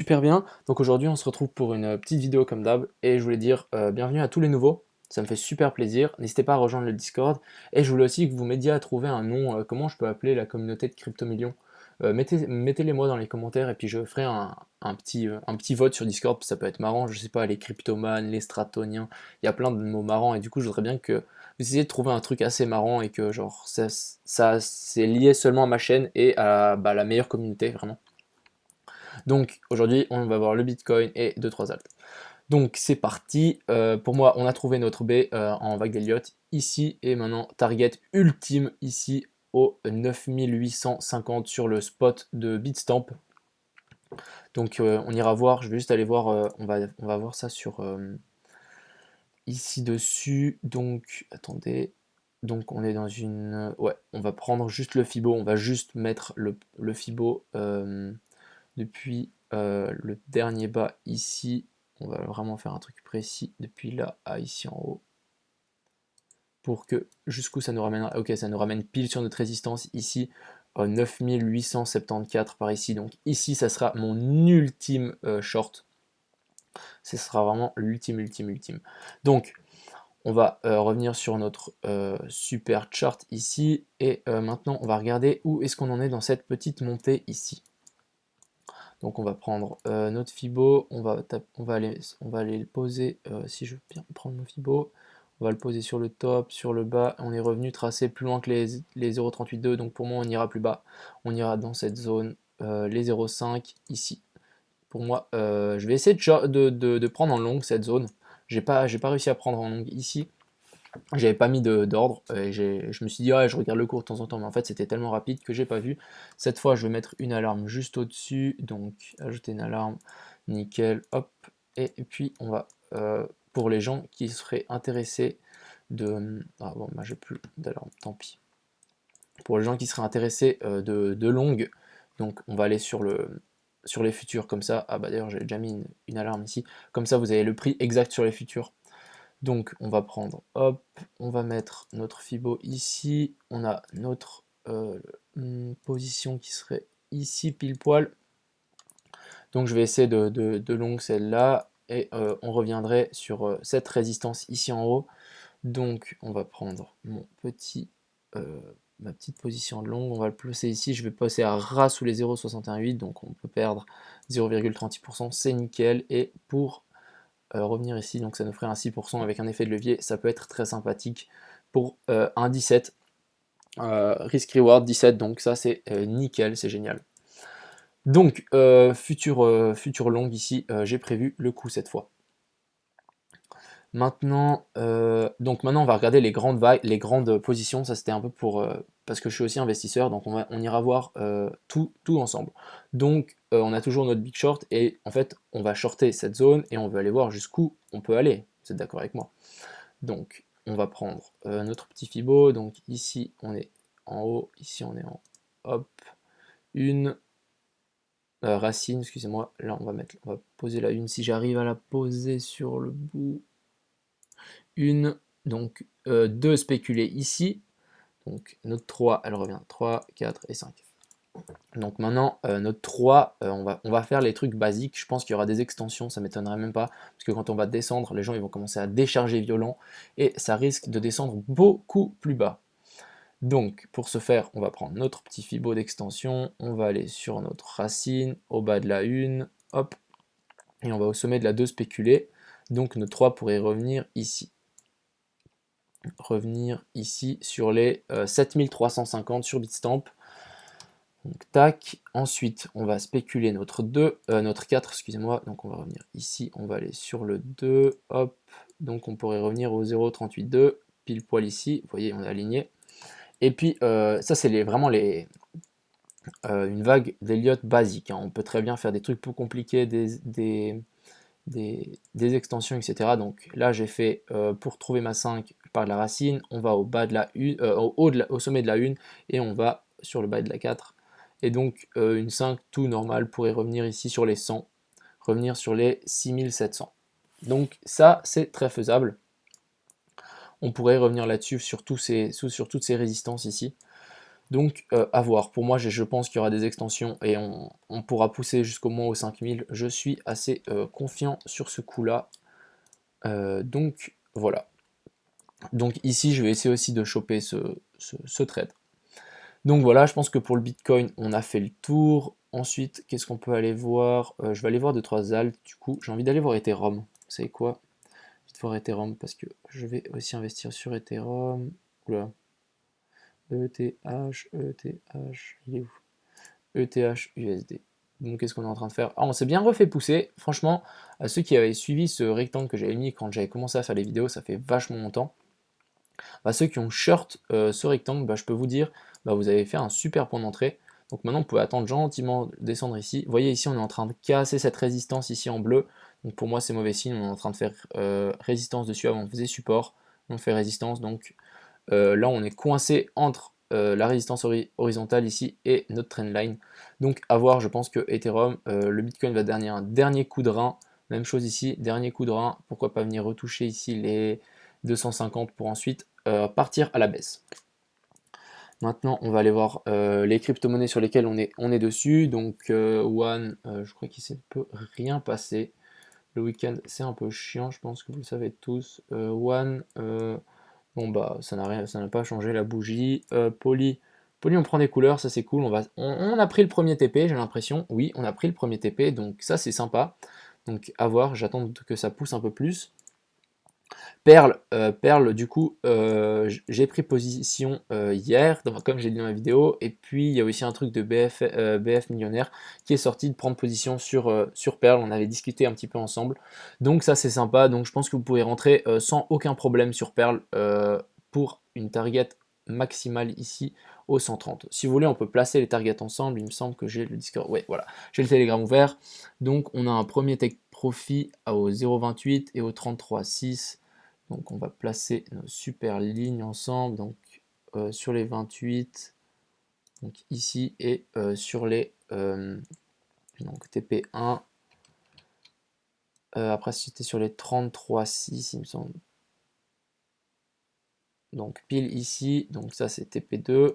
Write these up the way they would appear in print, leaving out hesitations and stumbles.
Super bien, donc aujourd'hui on se retrouve pour une petite vidéo comme d'hab et je voulais dire bienvenue à tous les nouveaux, ça me fait super plaisir, n'hésitez pas à rejoindre le Discord et je voulais aussi que vous m'aidiez à trouver un nom, comment je peux appeler la communauté de Crypto Millions. Mettez-les moi dans les commentaires et puis je ferai un petit vote sur Discord, ça peut être marrant, je sais pas, les cryptomanes, les stratoniens, il y a plein de mots marrants et du coup je voudrais bien que vous essayiez de trouver un truc assez marrant et que genre ça c'est lié seulement à ma chaîne et à bah, la meilleure communauté vraiment. Donc aujourd'hui, on va voir le Bitcoin et deux trois alts. Donc c'est parti. Pour moi, on a trouvé notre B en vague d'Elliott ici et maintenant target ultime ici au 9850 sur le spot de Bitstamp. Donc on ira voir. Je vais juste aller voir. On va voir ça sur ici dessus. Donc attendez. Donc on est dans une. Ouais, on va prendre juste le Fibo. On va juste mettre le Fibo. Depuis le dernier bas ici, on va vraiment faire un truc précis depuis là à ici en haut pour que jusqu'où ça nous ramènera. Ok, ça nous ramène pile sur notre résistance ici 9874 par ici. Donc ici, ça sera mon ultime short. Ce sera vraiment l'ultime, ultime, ultime. Donc on va revenir sur notre super chart ici et maintenant on va regarder où est-ce qu'on en est dans cette petite montée ici. Donc on va prendre notre Fibo, on va aller le poser, si je veux bien prendre mon Fibo, on va le poser sur le top, sur le bas, on est revenu tracer plus loin que les 0,382, donc pour moi on ira plus bas, on ira dans cette zone, les 0,5 ici. Pour moi, je vais essayer de prendre en long cette zone, j'ai pas réussi à prendre en long ici, j'avais pas mis d'ordre, je me suis dit, ouais, je regarde le cours de temps en temps, mais en fait c'était tellement rapide que j'ai pas vu. Cette fois, je vais mettre une alarme juste au-dessus, donc ajouter une alarme, nickel, hop, et puis on va, pour les gens qui seraient intéressés de... Ah bon, moi j'ai plus d'alarme, tant pis. Pour les gens qui seraient intéressés de longue, donc on va aller sur les futurs comme ça. Ah bah d'ailleurs j'ai déjà mis une alarme ici, comme ça vous avez le prix exact sur les futurs. Donc on va prendre, hop, on va mettre notre Fibo ici, on a notre position qui serait ici pile poil. Donc je vais essayer de longue celle-là, et on reviendrait sur cette résistance ici en haut. Donc on va prendre euh, ma petite position longue, on va le placer ici, je vais passer à ras sous les 0,618, donc on peut perdre 0,36%, c'est nickel, et pour revenir ici, donc ça nous ferait un 6% avec un effet de levier, ça peut être très sympathique pour un 17, risk reward 17, donc ça c'est nickel, c'est génial. Donc futur long ici, j'ai prévu le coup cette fois. Maintenant, maintenant on va regarder les grandes vagues, les grandes positions, ça c'était un peu pour parce que je suis aussi investisseur, donc on ira voir tout ensemble. Donc on a toujours notre big short et en fait on va shorter cette zone et on veut aller voir jusqu'où on peut aller. Vous êtes d'accord avec moi? Donc on va prendre notre petit Fibo, donc ici on est en haut, ici on est en hop, une racine, excusez-moi, là on va poser la une si j'arrive à la poser sur le bout. Une, donc deux spéculés ici, donc notre 3, elle revient 3, 4 et 5. Donc maintenant, notre 3, on va faire les trucs basiques, je pense qu'il y aura des extensions, ça m'étonnerait même pas, parce que quand on va descendre, les gens ils vont commencer à décharger violent, et ça risque de descendre beaucoup plus bas. Donc pour ce faire, on va prendre notre petit Fibo d'extension, on va aller sur notre racine, au bas de la 1, hop, et on va au sommet de la 2 spéculée, donc notre 3 pourrait revenir ici. Revenir ici sur les 7350 sur Bitstamp. Donc tac, ensuite on va spéculer notre 2, notre 4, excusez-moi, donc on va revenir ici, on va aller sur le 2, hop, donc on pourrait revenir au 0,382, pile poil ici, vous voyez on est aligné. Et puis ça c'est vraiment une vague d'Elliott basique, hein. On peut très bien faire des trucs plus compliqués, des extensions, etc. Donc là, j'ai fait, pour trouver ma 5 par la racine, on va au bas de la 1, au sommet de la 1, et on va sur le bas de la 4. Et donc, une 5 tout normal pourrait revenir ici sur les 100, revenir sur les 6700. Donc ça, c'est très faisable. On pourrait revenir là-dessus sur toutes ces résistances ici. Donc à voir. Pour moi, je pense qu'il y aura des extensions et on pourra pousser jusqu'au moins aux 5000. Je suis assez confiant sur ce coup-là. Donc voilà. Donc ici, je vais essayer aussi de choper ce trade. Donc voilà, je pense que pour le Bitcoin, on a fait le tour. Ensuite, qu'est-ce qu'on peut aller voir? Je vais aller voir 2-3 alt. Du coup, j'ai envie d'aller voir Ethereum. Vous savez quoi? Je vais voir Ethereum parce que je vais aussi investir sur Ethereum. Oula. ETH, il est où? ETH USD. Donc qu'est-ce qu'on est en train de faire? Ah, on s'est bien refait pousser. Franchement, à ceux qui avaient suivi ce rectangle que j'avais mis quand j'avais commencé à faire les vidéos, ça fait vachement longtemps. Bah, ceux qui ont short ce rectangle, bah, je peux vous dire, bah, vous avez fait un super point d'entrée. Donc maintenant, vous pouvez attendre gentiment descendre ici. Vous voyez ici, on est en train de casser cette résistance ici en bleu. Donc pour moi, c'est mauvais signe. On est en train de faire résistance dessus. Avant, on faisait support. On fait résistance. Donc là, on est coincé entre la résistance horizontale ici et notre trendline. Donc à voir, je pense que Ethereum, le Bitcoin va donner un dernier coup de rein. Même chose ici, dernier coup de rein. Pourquoi pas venir retoucher ici les 250 pour ensuite partir à la baisse. Maintenant, on va aller voir les crypto-monnaies sur lesquelles on est dessus. Donc, One, je crois qu'il ne peut rien passer. Le week-end, c'est un peu chiant, je pense que vous le savez tous. One, bon bah, ça n'a pas changé la bougie. Poly, on prend des couleurs, ça c'est cool. On a pris le premier TP, j'ai l'impression. Oui, on a pris le premier TP, donc ça c'est sympa. Donc, à voir, j'attends que ça pousse un peu plus. Perle, du coup, j'ai pris position hier, comme j'ai dit dans la vidéo, et puis il y a aussi un truc de BF Millionnaire qui est sorti de prendre position sur Perle, on avait discuté un petit peu ensemble, donc ça c'est sympa, donc je pense que vous pouvez rentrer sans aucun problème sur Perle pour une target maximale ici au 130. Si vous voulez, on peut placer les targets ensemble, il me semble que j'ai le Discord, ouais voilà, j'ai le Telegram ouvert, donc on a un premier take profit au 0,28 et au 33,6. Donc on va placer nos super lignes ensemble, donc sur les 28, donc ici, et sur les donc TP1. Après c'était sur les 33,6 il me semble. Donc pile ici, donc ça c'est TP2.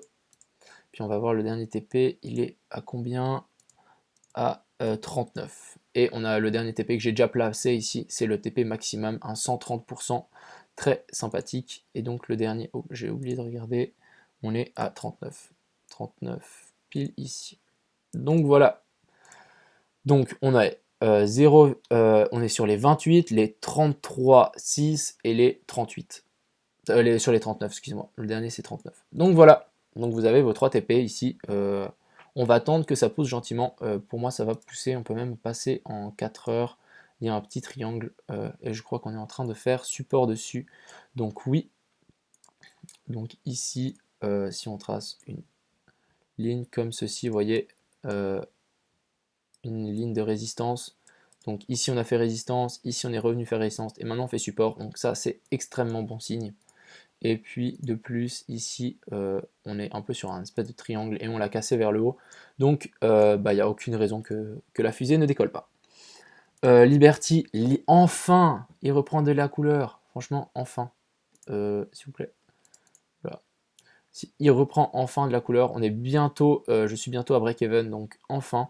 Puis on va voir le dernier TP, il est à combien? À 39. Et on a le dernier TP que j'ai déjà placé ici, c'est le TP maximum, un 130%, très sympathique. Et donc le dernier, oh, j'ai oublié de regarder, on est à 39. 39, pile ici. Donc voilà. Donc on a 0, on est sur les 28, les 33, 6 et les 38. Sur les 39, excusez-moi. Le dernier c'est 39. Donc voilà. Donc vous avez vos 3 TP ici. On va attendre que ça pousse gentiment. Pour moi, ça va pousser. On peut même passer en 4 heures. Il y a un petit triangle et je crois qu'on est en train de faire support dessus. Donc oui. Donc ici, si on trace une ligne comme ceci, vous voyez, une ligne de résistance. Donc ici, on a fait résistance. Ici, on est revenu faire résistance. Et maintenant, on fait support. Donc ça, c'est extrêmement bon signe. Et puis de plus ici on est un peu sur un espèce de triangle et on l'a cassé vers le haut, donc il n'y a aucune raison que la fusée ne décolle pas. Liberty, enfin il reprend de la couleur, franchement enfin, s'il vous plaît, voilà. Il reprend enfin de la couleur, on est bientôt, je suis bientôt à break-even, donc enfin.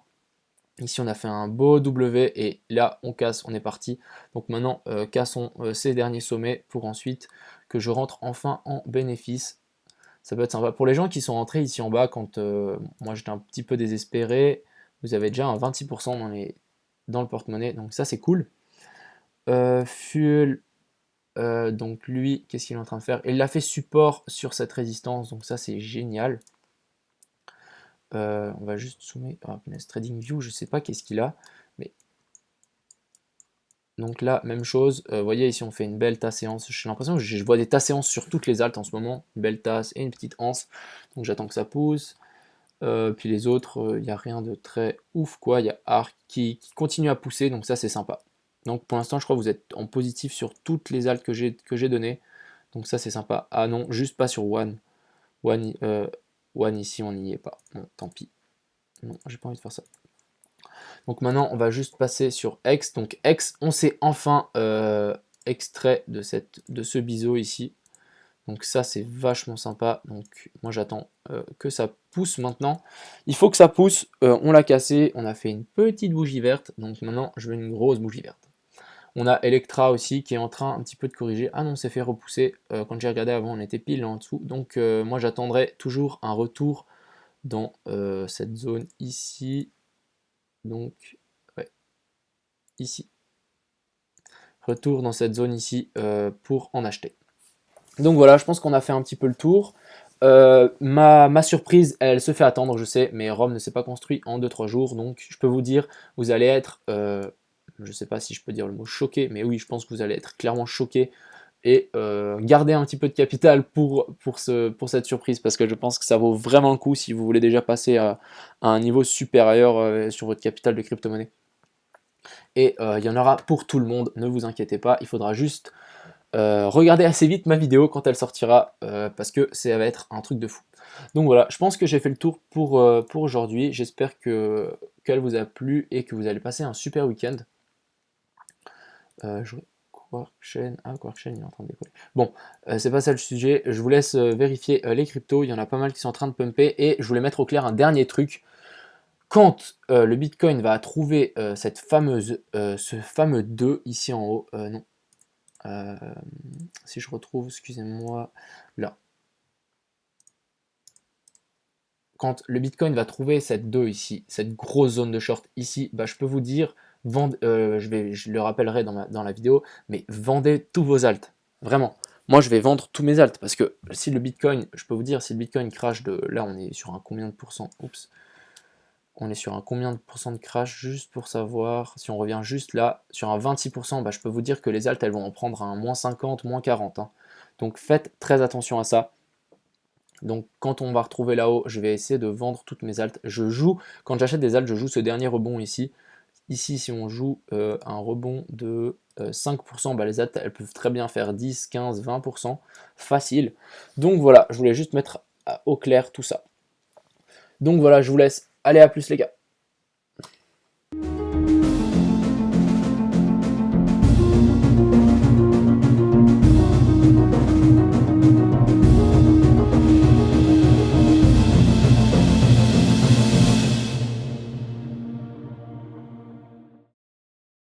Ici on a fait un beau W et là on casse, on est parti. Donc maintenant cassons ces derniers sommets pour ensuite que je rentre enfin en bénéfice. Ça peut être sympa. Pour les gens qui sont rentrés ici en bas quand moi j'étais un petit peu désespéré, vous avez déjà un 26% dans le porte-monnaie, donc ça c'est cool. Fuel, donc lui, qu'est-ce qu'il est en train de faire? Il a fait support sur cette résistance, donc ça c'est génial. On va juste zoomer. Ah, Trading View, je sais pas qu'est-ce qu'il a, mais donc là, même chose. Vous voyez ici, on fait une belle tasse séance. J'ai l'impression que je vois des tasses séances sur toutes les altes en ce moment. Une belle tasse et une petite anse. Donc j'attends que ça pousse. Puis les autres, il n'y a rien de très ouf quoi. Il y a Arc qui continue à pousser, donc ça c'est sympa. Donc pour l'instant, je crois que vous êtes en positif sur toutes les altes que j'ai données. Donc ça c'est sympa. Ah non, juste pas sur One. One ici, on n'y est pas. Bon, tant pis. Non, j'ai pas envie de faire ça. Donc maintenant, on va juste passer sur X. Donc X, on s'est enfin extrait de ce biseau ici. Donc ça, c'est vachement sympa. Donc moi, j'attends que ça pousse maintenant. Il faut que ça pousse. On l'a cassé. On a fait une petite bougie verte. Donc maintenant, je veux une grosse bougie verte. On a Electra aussi qui est en train un petit peu de corriger. Ah non, c'est fait repousser. Quand j'ai regardé avant, on était pile en dessous. Donc moi, j'attendrai toujours un retour dans cette zone ici. Donc, ouais, ici. Retour dans cette zone ici pour en acheter. Donc voilà, je pense qu'on a fait un petit peu le tour. Ma surprise, elle se fait attendre, je sais, mais Rome ne s'est pas construit en 2-3 jours, donc je peux vous dire, vous allez être, je ne sais pas si je peux dire le mot choqué, mais oui, je pense que vous allez être clairement choqué et garder un petit peu de capital pour cette surprise, parce que je pense que ça vaut vraiment le coup si vous voulez déjà passer à un niveau supérieur sur votre capital de crypto-monnaie. Et il y en aura pour tout le monde, ne vous inquiétez pas, il faudra juste regardez assez vite ma vidéo quand elle sortira parce que ça va être un truc de fou. Donc voilà, je pense que j'ai fait le tour pour aujourd'hui. J'espère qu'elle vous a plu et que vous allez passer un super week-end. Quarkchain, Quarkchain, il est en train de décoller. Bon, c'est pas ça le sujet. Je vous laisse vérifier les cryptos. Il y en a pas mal qui sont en train de pumper et je voulais mettre au clair un dernier truc. Quand le Bitcoin va trouver ce fameux 2 ici en haut, non, si je retrouve, excusez-moi, là. Quand le Bitcoin va trouver cette 2 ici, cette grosse zone de short ici, bah, je peux vous dire, je le rappellerai dans la vidéo, mais vendez tous vos alts. Vraiment. Moi, je vais vendre tous mes alts parce que si le Bitcoin, je peux vous dire, si le Bitcoin crash de. Là, on est sur un combien de pourcents? Oups. On est sur un combien de pourcents de crash juste pour savoir. Si on revient juste là, sur un 26%, bah, je peux vous dire que les alts, elles vont en prendre un moins 50, moins 40. Hein. Donc faites très attention à ça. Donc quand on va retrouver là-haut, je vais essayer de vendre toutes mes alts. Quand j'achète des alts, je joue ce dernier rebond ici. Ici, si on joue un rebond de 5%, bah, les alts, elles peuvent très bien faire 10, 15, 20%. Facile. Donc voilà, je voulais juste mettre au clair tout ça. Donc voilà, je vous laisse. Allez, à plus les gars.